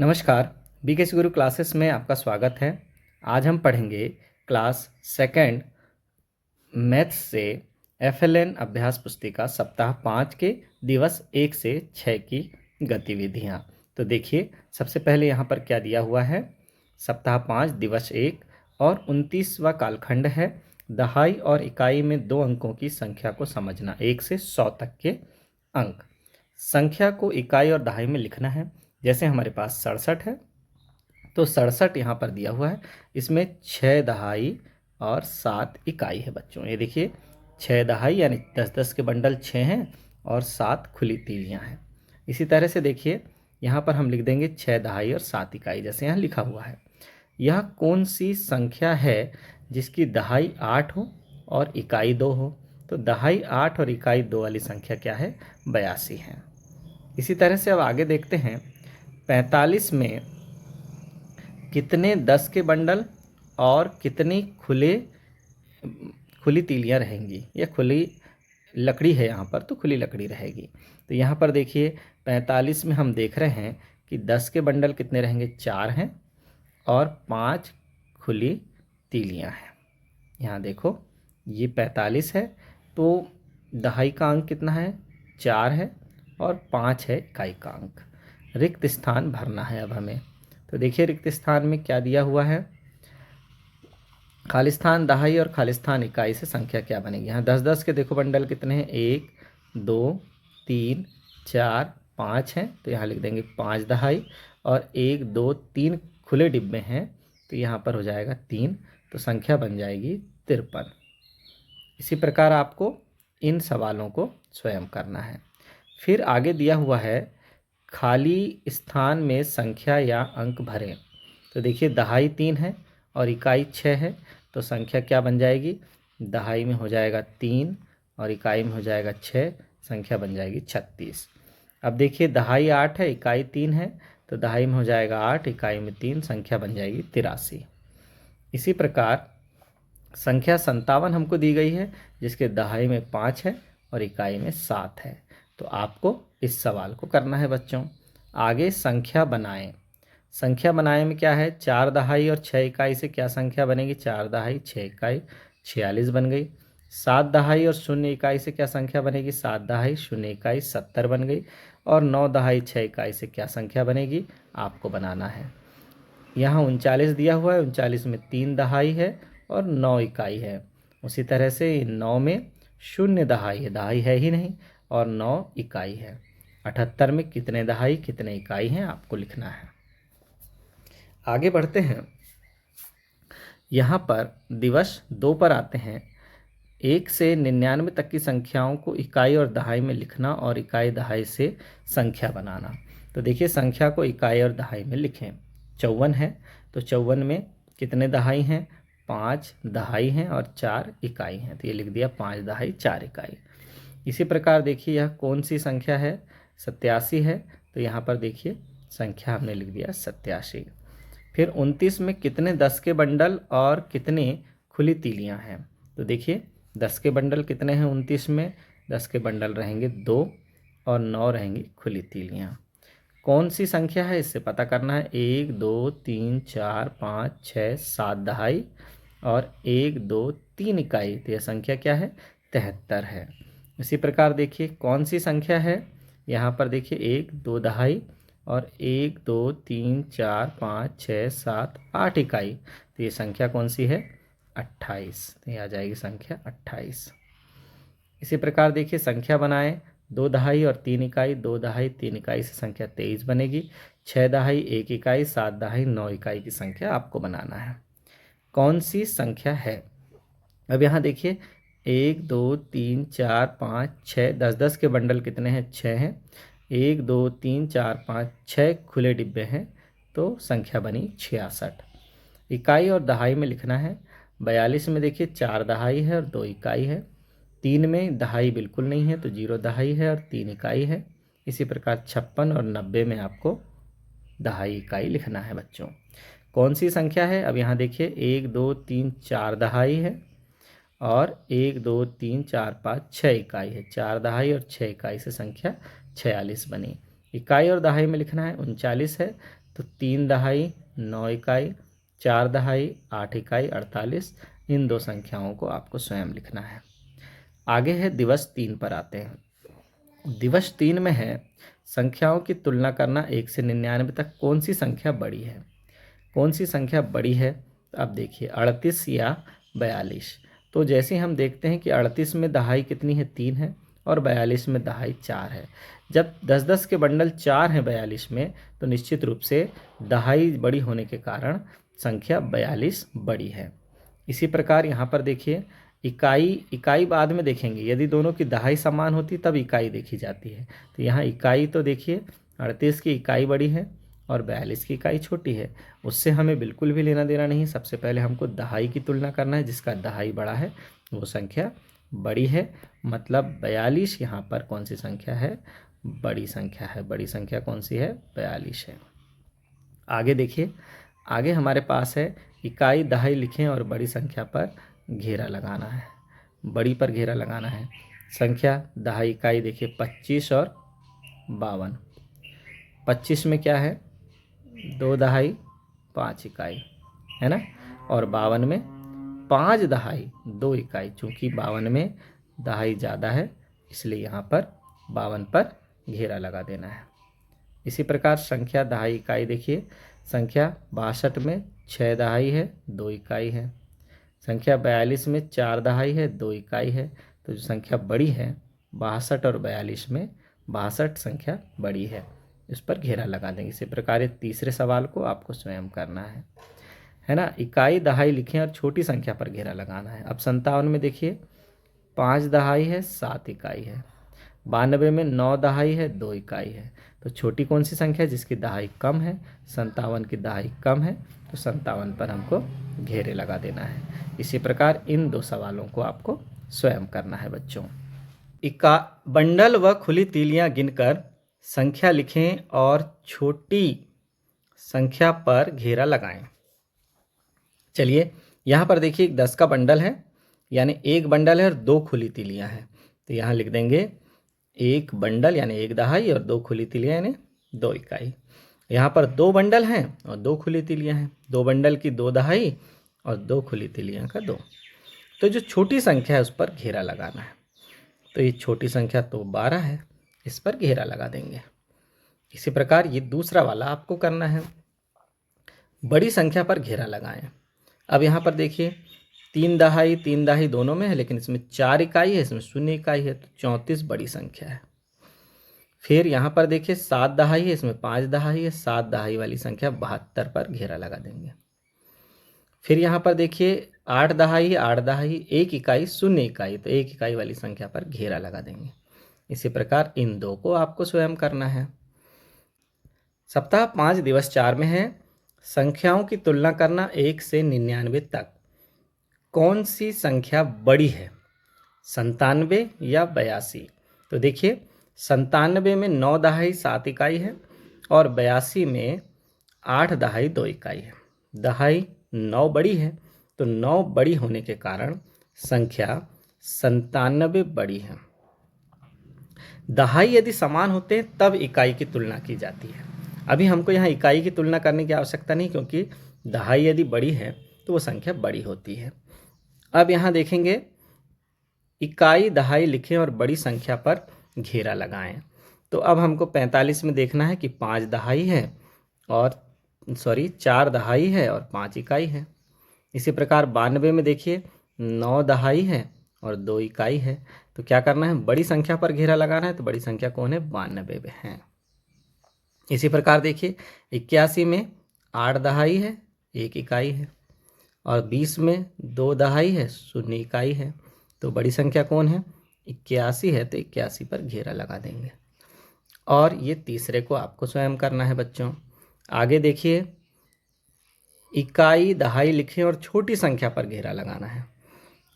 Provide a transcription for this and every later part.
नमस्कार। बीकेएस गुरु क्लासेस में आपका स्वागत है। आज हम पढ़ेंगे क्लास सेकंड मैथ्स से एफएलएन अभ्यास पुस्तिका सप्ताह 5 के दिवस 1 से 6 की गतिविधियां। तो देखिए, सबसे पहले यहाँ पर क्या दिया हुआ है। सप्ताह 5 दिवस 1 और 29वां कालखंड है। दहाई और इकाई में 2 अंकों की संख्या को समझना, 1 से 100 तक के अंक। संख्या को इकाई और दहाई में लिखना है। जैसे हमारे पास 67 है तो 67 यहाँ पर दिया हुआ है। इसमें 6 दहाई और 7 इकाई है बच्चों। ये देखिए, 6 दहाई यानी 10-10 के बंडल 6 हैं और 7 खुली तीलियाँ हैं। इसी तरह से देखिए, यहाँ पर हम लिख देंगे 6 दहाई और 7 इकाई, जैसे यहाँ लिखा हुआ है। यह कौन सी संख्या है जिसकी दहाई 8 हो और इकाई 2 हो। तो दहाई 8 और इकाई 2 वाली संख्या क्या है, 82 है। इसी तरह से अब आगे देखते हैं, 45 में कितने 10 के बंडल और कितनी खुली तीलियां रहेंगी। यह खुली लकड़ी है यहाँ पर, तो खुली लकड़ी रहेगी। तो यहाँ पर देखिए, 45 में हम देख रहे हैं कि 10 के बंडल कितने रहेंगे, 4 हैं और 5 खुली तीलियां हैं। यहाँ देखो, ये 45 है तो दहाई का अंक कितना है, 4 है और 5 है इकाई का अंक। रिक्त स्थान भरना है अब हमें। तो देखिए, रिक्त स्थान में क्या दिया हुआ है। खालिस्तान दहाई और खालिस्तान इकाई से संख्या क्या बनेगी। यहाँ 10-10 के देखो बंडल कितने हैं, 1 2 3 4 5 हैं। तो यहाँ लिख देंगे 5 दहाई और 1 2 3 खुले डिब्बे हैं, तो यहाँ पर हो जाएगा 3। तो संख्या बन जाएगी 53। इसी प्रकार आपको इन सवालों को स्वयं करना है। फिर आगे दिया हुआ है, खाली स्थान में संख्या या अंक भरें। तो देखिए, दहाई 3 है और इकाई 6 है, तो संख्या क्या बन जाएगी, दहाई में हो जाएगा 3 और इकाई में हो जाएगा 6, संख्या बन जाएगी 36। अब देखिए, दहाई 8 है, इकाई 3 है, तो दहाई में हो जाएगा 8, इकाई में 3, संख्या बन जाएगी 83। इसी प्रकार संख्या 57 हमको दी गई है, जिसके दहाई में 5 है और इकाई में 7 है। तो आपको इस सवाल को करना है बच्चों। आगे संख्या बनाएं। संख्या बनाए में क्या है, 4 दहाई और 6 इकाई से क्या संख्या बनेगी, 4 दहाई 6 इकाई 46 बन गई। 7 दहाई और 0 इकाई से क्या संख्या बनेगी, 7 दहाई 0 इकाई 70 बन गई। और 9 दहाई 6 इकाई से क्या संख्या बनेगी, आपको बनाना है। यहाँ 39 दिया हुआ है, 39 में 3 दहाई है और 9 इकाई है। उसी तरह से 9 में 0 दहाई है, दहाई है ही नहीं, और 9 इकाई है। 78 में कितने दहाई कितने इकाई हैं, आपको लिखना है। आगे बढ़ते हैं, यहाँ पर दिवस 2 पर आते हैं। 1 से 99 तक की संख्याओं को इकाई और दहाई में लिखना और इकाई दहाई से संख्या बनाना। तो देखिए, संख्या को इकाई और दहाई में लिखें। 54 है, तो 54 में कितने दहाई हैं, 5 दहाई हैं और 4 इकाई हैं। तो ये लिख दिया 5 दहाई 4 इकाई। इसी प्रकार देखिए, यह कौन सी संख्या है, 87 है, तो यहाँ पर देखिए संख्या हमने लिख दिया 87। फिर 29 में कितने 10 के बंडल और कितने खुली तीलियां हैं। तो देखिए, 10 के बंडल कितने हैं 29 में, 10 के बंडल रहेंगे 2 और 9 रहेंगी खुली तीलियां। कौन सी संख्या है, इससे पता करना है। 1 2 3 4 5 6 7 दहाई और 1 2 3 इकाई, तो यह संख्या क्या है, 73 है। इसी प्रकार देखिए, कौन सी संख्या है, यहाँ पर देखिए 1 2 दहाई और 1 2 3 4 5 6 7 8 इकाई, तो ये संख्या कौन सी है, 28। तो ये आ जाएगी संख्या 28। इसी प्रकार देखिए, संख्या बनाएं। 2 दहाई और 3 इकाई, 2 दहाई 3 इकाई से संख्या 23 बनेगी। 6 दहाई 1 इकाई, 7 दहाई 9 इकाई की संख्या आपको बनाना है। कौन सी संख्या है। अब यहाँ देखिए, 1 2 3 4 5 6, 10-10 के बंडल कितने हैं, 6 हैं। 1 2 3 4 5 6 खुले डिब्बे हैं, तो संख्या बनी 66। इकाई और दहाई में लिखना है। 42 में देखिए 4 दहाई है और 2 इकाई है। 3 में दहाई बिल्कुल नहीं है, तो 0 दहाई है और 3 इकाई है। इसी प्रकार 56 और 90 में आपको दहाई इकाई लिखना है बच्चों। कौन सी संख्या है, अब यहाँ देखिए 1 2 3 4 दहाई है और 1 2 3 4 5 6 इकाई है। 4 दहाई और 6 इकाई से संख्या 46 बनी। इकाई और दहाई में लिखना है। 39 है, तो 3 दहाई 9 इकाई, 4 दहाई 8 इकाई 48। इन दो संख्याओं को आपको स्वयं लिखना है। आगे है दिवस 3 पर आते हैं। दिवस 3 में है संख्याओं की तुलना करना 1 से 99 तक कौन सी संख्या बड़ी है। कौन सी संख्या बड़ी है, तो अब देखिए 38 या 42। तो जैसे हम देखते हैं कि 38 में दहाई कितनी है, 3 है, और 42 में दहाई 4 है। जब 10-10 के बंडल 4 हैं 42 में, तो निश्चित रूप से दहाई बड़ी होने के कारण संख्या 42 बड़ी है। इसी प्रकार यहाँ पर देखिए इकाई बाद में देखेंगे, यदि दोनों की दहाई समान होती तब इकाई देखी जाती है। तो यहाँ इकाई तो देखिए 38 की इकाई बड़ी है और 42 की इकाई छोटी है, उससे हमें बिल्कुल भी लेना देना नहीं। सबसे पहले हमको दहाई की तुलना करना है, जिसका दहाई बड़ा है वो संख्या बड़ी है, मतलब 42 यहाँ पर कौन सी संख्या है, बड़ी संख्या है। बड़ी संख्या कौन सी है, 42 है। आगे देखिए, आगे हमारे पास है इकाई दहाई लिखें और बड़ी संख्या पर घेरा लगाना है। बड़ी पर घेरा लगाना है। संख्या दहाई इकाई देखिए 25 और 52। 25 में क्या है, 2 दहाई 5 इकाई है ना, और 52 में 5 दहाई 2 इकाई। चूँकि 52 में दहाई ज़्यादा है इसलिए यहाँ पर 52 पर घेरा लगा देना है। इसी प्रकार संख्या दहाई इकाई देखिए, संख्या 62 में 6 दहाई है 2 इकाई है। संख्या 42 में 4 दहाई है 2 इकाई है। तो जो संख्या बड़ी है 62 और 42 में 62 संख्या बड़ी है, इस पर घेरा लगा देंगे। इसी प्रकार तीसरे सवाल को आपको स्वयं करना है ना। इकाई दहाई लिखें और छोटी संख्या पर घेरा लगाना है। अब 57 में देखिए 5 दहाई है 7 इकाई है। 92 में 9 दहाई है 2 इकाई है। तो छोटी कौन सी संख्या है जिसकी दहाई कम है, 57 की दहाई कम है, तो 57 पर हमको घेरे लगा देना है। इसी प्रकार इन दो सवालों को आपको स्वयं करना है बच्चों। बंडल व खुली तीलियां गिनकर संख्या लिखें और छोटी संख्या पर घेरा लगाएं। चलिए यहाँ पर देखिए 10 का बंडल है, यानी एक बंडल है और 2 खुली तीलियां हैं। तो यहाँ लिख देंगे एक बंडल यानी 1 दहाई और 2 खुली तीलियां यानी 2 इकाई। यहाँ पर 2 बंडल हैं और 2 खुली तीलियां हैं। 2 बंडल की 2 दहाई और 2 खुली तीलियां का 2। तो जो छोटी संख्या है उस पर घेरा लगाना है। तो ये छोटी संख्या तो 12 है, इस पर घेरा लगा देंगे। इसी प्रकार ये दूसरा वाला आपको करना है, बड़ी संख्या पर घेरा लगाएं। अब यहाँ पर देखिए 3 दहाई दोनों में है, लेकिन इसमें 4 इकाई है, इसमें 0 इकाई है, तो 34 बड़ी संख्या है। फिर यहाँ पर देखिए 7 दहाई है, इसमें 5 दहाई है, 7 दहाई वाली संख्या 72 पर घेरा लगा देंगे। फिर यहाँ पर देखिए 8 दहाई है, 8 दहाई 1 इकाई 0 इकाई, तो 1 इकाई वाली संख्या पर घेरा लगा देंगे। इसी प्रकार इन दो को आपको स्वयं करना है। सप्ताह 5 दिवस 4 में है संख्याओं की तुलना करना 1 से 99 तक कौन सी संख्या बड़ी है, 97 या 82। तो देखिए 97 में 9 दहाई 7 इकाई है और 82 में 8 दहाई 2 इकाई है। दहाई 9 बड़ी है, तो 9 बड़ी होने के कारण संख्या 97 बड़ी है। दहाई यदि समान होते हैं तब इकाई की तुलना की जाती है। अभी हमको यहाँ इकाई की तुलना करने की आवश्यकता नहीं, क्योंकि दहाई यदि बड़ी है तो वो संख्या बड़ी होती है। अब यहाँ देखेंगे इकाई दहाई लिखें और बड़ी संख्या पर घेरा लगाएं। तो अब हमको 45 में देखना है कि 5 दहाई है और 4 दहाई है और 5 इकाई है। इसी प्रकार 92 में देखिए 9 दहाई है और 2 इकाई है। तो क्या करना है, बड़ी संख्या पर घेरा लगाना है। तो बड़ी संख्या कौन है, 92 में है। इसी प्रकार देखिए 81 में 8 दहाई है 1 इकाई है और 20 में 2 दहाई है 0 इकाई है। तो बड़ी संख्या कौन है, 81 है, तो 81 पर घेरा लगा देंगे। और ये तीसरे को आपको स्वयं करना है बच्चों। आगे देखिए इकाई दहाई लिखें और छोटी संख्या पर घेरा लगाना है।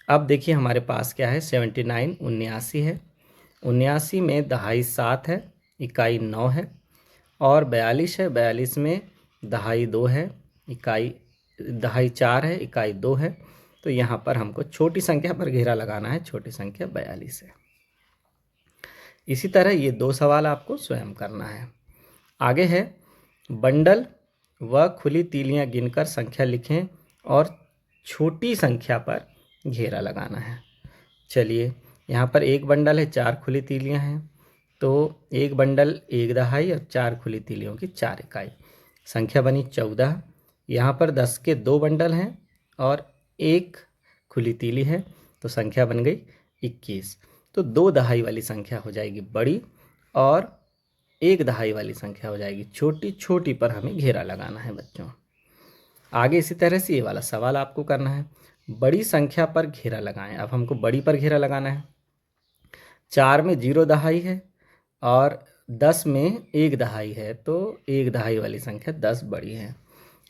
अब देखिए हमारे पास क्या है, 79 79 है। 79 में दहाई 7 है, इकाई 9 है, और 42 है। 42 में दहाई 2 है, दहाई 4 है, इकाई 2 है। तो यहाँ पर हमको छोटी संख्या पर घेरा लगाना है, छोटी संख्या 42 है। इसी तरह ये 2 सवाल आपको स्वयं करना है। आगे है बंडल वह खुली तीलियां गिनकर संख्या लिखें और छोटी संख्या पर घेरा लगाना है। चलिए, यहाँ पर एक बंडल है, 4 खुली तीलियां हैं, तो एक बंडल 1 दहाई और 4 खुली तीलियों की 4 इकाई, संख्या बनी 14। यहाँ पर 10 के 2 बंडल हैं और 1 खुली तीली है, तो संख्या बन गई 21। तो 2 दहाई वाली संख्या हो जाएगी बड़ी और 1 दहाई वाली संख्या हो जाएगी छोटी। छोटी पर हमें घेरा लगाना है बच्चों। आगे इसी तरह से ये वाला सवाल आपको करना है, बड़ी संख्या पर घेरा लगाएं। अब हमको बड़ी पर घेरा लगाना है। 4 में 0 दहाई है और 10 में 1 दहाई है, तो 1 दहाई वाली संख्या 10 बड़ी है।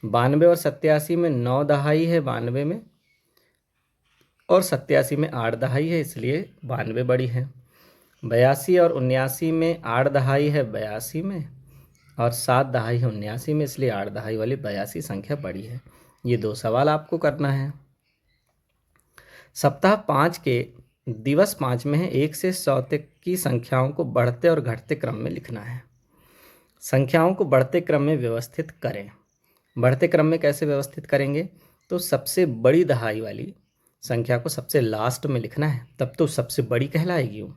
92 और 87 में 9 दहाई है 92 में, और 87 में 8 दहाई है, इसलिए 92 बड़ी है। 82 और 79 में 8 दहाई है 82 में, और 7 दहाई है 79 में, इसलिए 8 दहाई वाली 82 संख्या बड़ी है। ये 2 सवाल आपको करना है। सप्ताह 5 के दिवस 5 में है 1 से 100 तक की संख्याओं को बढ़ते और घटते क्रम में लिखना है। संख्याओं को बढ़ते क्रम में व्यवस्थित करें। बढ़ते क्रम में कैसे व्यवस्थित करेंगे? तो सबसे बड़ी दहाई वाली संख्या को सबसे लास्ट में लिखना है, तब तो सबसे बड़ी कहलाएगी वो।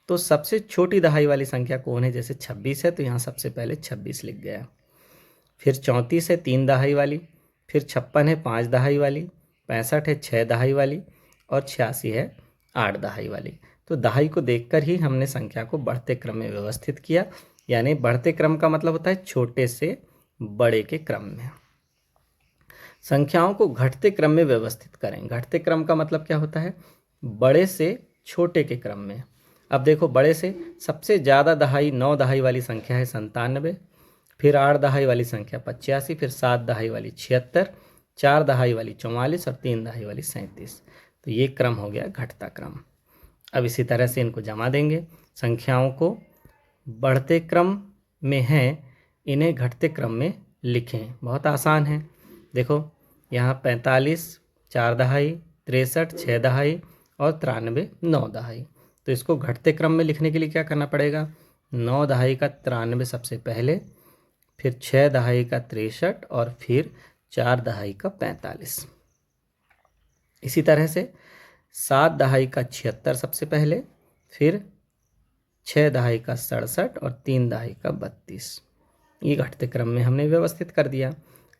तो सबसे छोटी दहाई वाली संख्या कौन है? जैसे 26 है, तो यहाँ सबसे पहले 26 लिख गया। फिर 34 है 3 दहाई वाली, फिर 56 है 5 दहाई वाली, 65 है 6 दहाई वाली, और 86 है 8 दहाई वाली। तो दहाई को देखकर ही हमने संख्या को बढ़ते क्रम में व्यवस्थित किया। यानी बढ़ते क्रम का मतलब होता है छोटे से बड़े के क्रम में। संख्याओं को घटते क्रम में व्यवस्थित करें। घटते क्रम का मतलब क्या होता है? बड़े से छोटे के क्रम में। अब देखो, बड़े से सबसे ज़्यादा दहाई 9 दहाई वाली संख्या है 97, फिर 8 दहाई वाली संख्या 85, फिर 7 दहाई वाली 76, 4 दहाई वाली 44 और 3 दहाई वाली 37। तो ये क्रम हो गया घटता क्रम। अब इसी तरह से इनको जमा देंगे। संख्याओं को बढ़ते क्रम में हैं, इन्हें घटते क्रम में लिखें। बहुत आसान है। देखो, यहाँ 45 4 दहाई, 63 6 दहाई और 93 9 दहाई। तो इसको घटते क्रम में लिखने के लिए क्या करना पड़ेगा? 9 दहाई का 93 सबसे पहले, फिर 6 दहाई का 63 और फिर 4 दहाई का 45। इसी तरह से 7 दहाई का 76 सबसे पहले, फिर 6 दहाई का 67 और 3 दहाई का 32। ये घटते क्रम में हमने व्यवस्थित कर दिया।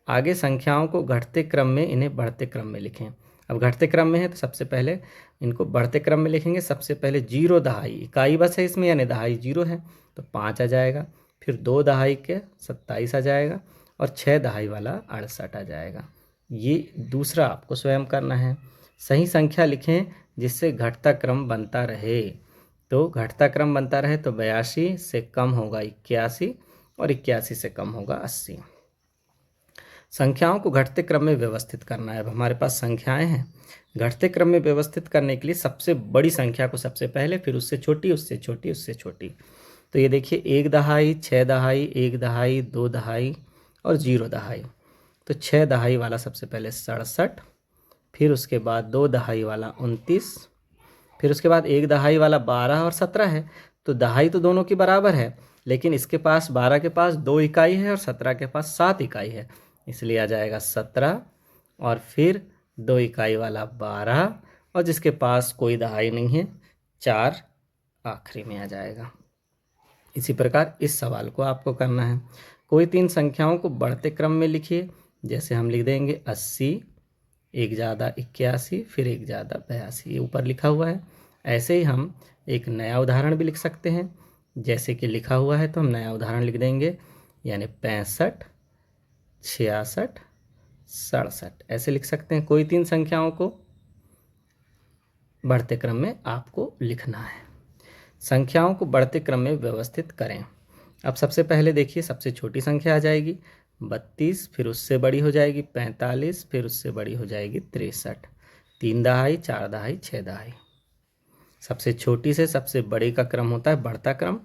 आगे संख्याओं को घटते क्रम में, इन्हें बढ़ते क्रम में लिखें। अब घटते क्रम में है तो सबसे पहले इनको बढ़ते क्रम में लिखेंगे। सबसे पहले 0 दहाई, इकाई बस है इसमें, यानी दहाई 0 है, तो 5 आ जाएगा। फिर 2 दहाई के 27 आ जाएगा, और 6 दहाई वाला 68 आ जाएगा। ये दूसरा आपको स्वयं करना है। सही संख्या लिखें जिससे घटता क्रम बनता रहे। तो घटता क्रम बनता रहे तो 82 से कम होगा 81 और 81 से कम होगा 80। संख्याओं को घटते क्रम में व्यवस्थित करना है। अब हमारे पास संख्याएं हैं। घटते क्रम में व्यवस्थित करने के लिए सबसे बड़ी संख्या को सबसे पहले, फिर उससे छोटी, उससे छोटी, उससे छोटी। तो ये देखिए, 1 दहाई, 6 दहाई, 1 दहाई, 2 दहाई और 0 दहाई। तो 6 दहाई वाला सबसे पहले 67, फिर उसके बाद 2 दहाई वाला 29, फिर उसके बाद 1 दहाई वाला 12 और 17 है। तो दहाई तो दोनों की बराबर है, लेकिन इसके पास 12 के पास 2 इकाई है और 17 के पास 7 इकाई है, इसलिए आ जाएगा 17, और फिर 2 इकाई वाला 12, और जिसके पास कोई दहाई नहीं है 4 आखिरी में आ जाएगा। इसी प्रकार इस सवाल को आपको करना है। कोई 3 संख्याओं को बढ़ते क्रम में लिखिए। जैसे हम लिख देंगे 80, 1 ज़्यादा 81, फिर 1 ज़्यादा 82, ये ऊपर लिखा हुआ है। ऐसे ही हम एक नया उदाहरण भी लिख सकते हैं। जैसे कि लिखा हुआ है तो हम नया उदाहरण लिख देंगे, यानी 65, 66, 67, ऐसे लिख सकते हैं। कोई 3 संख्याओं को बढ़ते क्रम में आपको लिखना है। संख्याओं को बढ़ते क्रम में व्यवस्थित करें। अब सबसे पहले देखिए, सबसे छोटी संख्या आ जाएगी 32, फिर उससे बड़ी हो जाएगी 45, फिर उससे बड़ी हो जाएगी 63, 3 दहाई, 4 दहाई, 6 दहाई। सबसे छोटी से सबसे बड़े का क्रम होता है बढ़ता क्रम।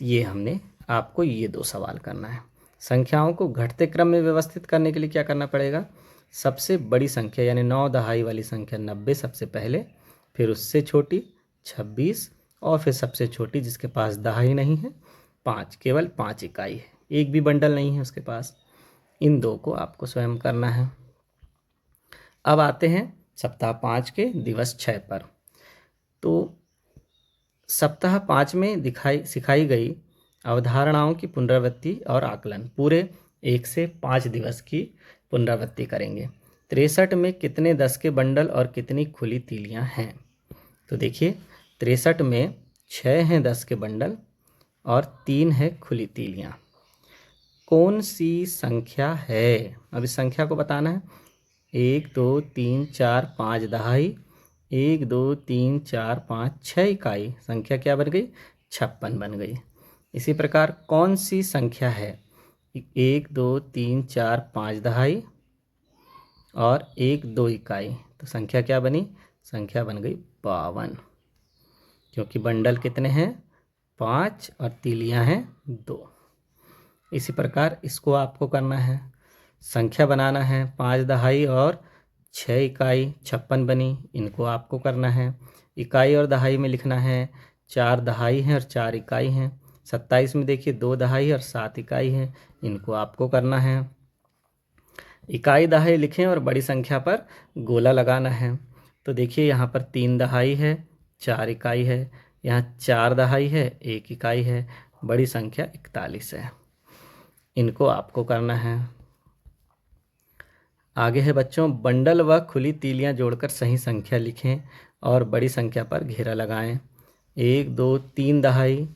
ये हमने आपको ये 2 सवाल करना है। संख्याओं को घटते क्रम में व्यवस्थित करने के लिए क्या करना पड़ेगा? सबसे बड़ी संख्या यानी 9 दहाई वाली संख्या 90 सबसे पहले, फिर उससे छोटी 26, और फिर सबसे छोटी जिसके पास दहाई नहीं है 5, केवल 5 इकाई है, एक भी बंडल नहीं है उसके पास। इन 2 को आपको स्वयं करना है। अब आते हैं सप्ताह 5 के दिवस 6 पर। तो सप्ताह 5 में सिखाई गई अवधारणाओं की पुनरावृत्ति और आकलन पूरे 1 से 5 दिवस की पुनरावृत्ति करेंगे। 63 में कितने 10 के बंडल और कितनी खुली तीलियां हैं? तो देखिए 63 में 6 हैं 10 के बंडल और 3 है खुली तीलियां। कौन सी संख्या है? अब इस संख्या को बताना है। 1 2 3 4 5 दहाई, 1 2 3 4 5 6 इकाई। संख्या क्या बन गई? 56 बन गई। इसी प्रकार कौन सी संख्या है? 1 2 3 4 5 दहाई और 1 2 इकाई। तो संख्या क्या बनी? संख्या बन गई 52, क्योंकि बंडल कितने हैं? 5 और तीलियां हैं 2। इसी प्रकार इसको आपको करना है, संख्या बनाना है। 5 दहाई और 6 इकाई 56 बनी, इनको आपको करना है। इकाई और दहाई में लिखना है 4 दहाई हैं और 4 इकाई हैं। 27 में देखिए 2 दहाई और 7 इकाई हैं, इनको आपको करना है। इकाई दहाई लिखें और बड़ी संख्या पर गोला लगाना है। तो देखिए यहाँ पर 3 दहाई है, 4 इकाई है, यहाँ 4 दहाई है, 1 इकाई है, बड़ी संख्या 41 है। इनको आपको करना है। आगे है बच्चों, बंडल व खुली तीलियां जोड़कर सही संख्या लिखें और बड़ी संख्या पर घेरा लगाएं। 1 2 3 दहाई,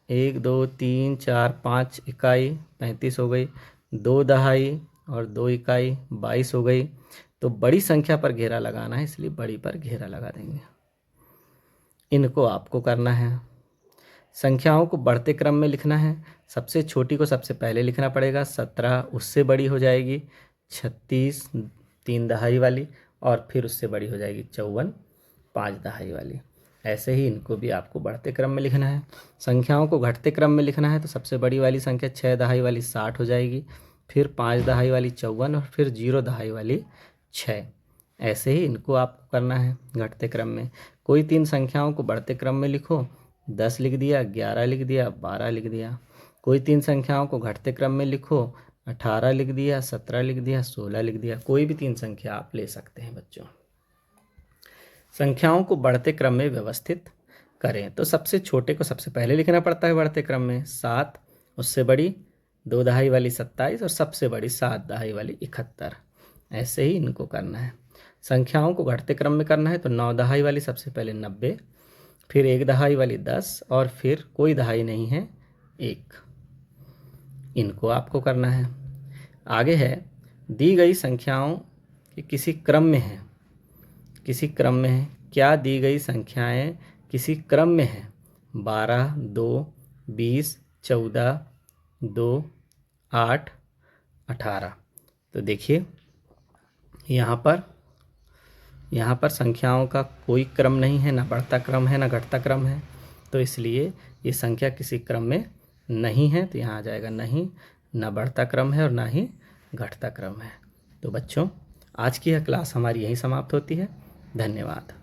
1 2 3 4 5 इकाई 35 हो गई, 2 दहाई और 2 इकाई 22 हो गई। तो बड़ी संख्या पर घेरा लगाना है, इसलिए बड़ी पर घेरा लगा देंगे। इनको आपको करना है। संख्याओं को बढ़ते क्रम में लिखना है। सबसे छोटी को सबसे पहले लिखना पड़ेगा, 17 उससे बड़ी हो जाएगी 36 3 दहाई वाली, और फिर उससे बड़ी हो जाएगी 54 5 दहाई वाली। ऐसे ही इनको भी आपको बढ़ते क्रम में लिखना है। संख्याओं को घटते क्रम में लिखना है, तो सबसे बड़ी वाली संख्या 6 दहाई वाली 60 हो जाएगी, फिर 5 दहाई वाली 54 और फिर 0 दहाई वाली 6। ऐसे ही इनको आपको करना है घटते क्रम में। कोई 3 संख्याओं को बढ़ते क्रम में लिखो, 10 लिख दिया, 11 लिख दिया, 12 लिख दिया। कोई 3 संख्याओं को घटते क्रम में लिखो, 18 लिख दिया, 17 लिख दिया, 16 लिख दिया। कोई भी 3 संख्या आप ले सकते हैं बच्चों। संख्याओं को बढ़ते क्रम में व्यवस्थित करें। तो सबसे छोटे को सबसे पहले लिखना पड़ता है बढ़ते क्रम में, 7 उससे बड़ी 2 दहाई वाली 27 और सबसे बड़ी 7 दहाई वाली 71। ऐसे ही इनको करना है। संख्याओं को घटते क्रम में करना है, तो 9 दहाई वाली सबसे पहले 90, फिर 1 दहाई वाली 10 और फिर कोई दहाई नहीं है 1। इनको आपको करना है। आगे है, दी गई संख्याओं के किसी क्रम में है, किसी क्रम में है। क्या दी गई संख्याएं किसी क्रम में है? 12 2 20 14 2 8 18। तो देखिए यहाँ पर संख्याओं का कोई क्रम नहीं है, ना बढ़ता क्रम है ना घटता क्रम है, तो इसलिए ये संख्या किसी क्रम में नहीं है। तो यहाँ आ जाएगा नहीं, ना बढ़ता क्रम है और ना ही घटता क्रम है। तो बच्चों, आज की यह क्लास हमारी यहीं समाप्त होती है। धन्यवाद।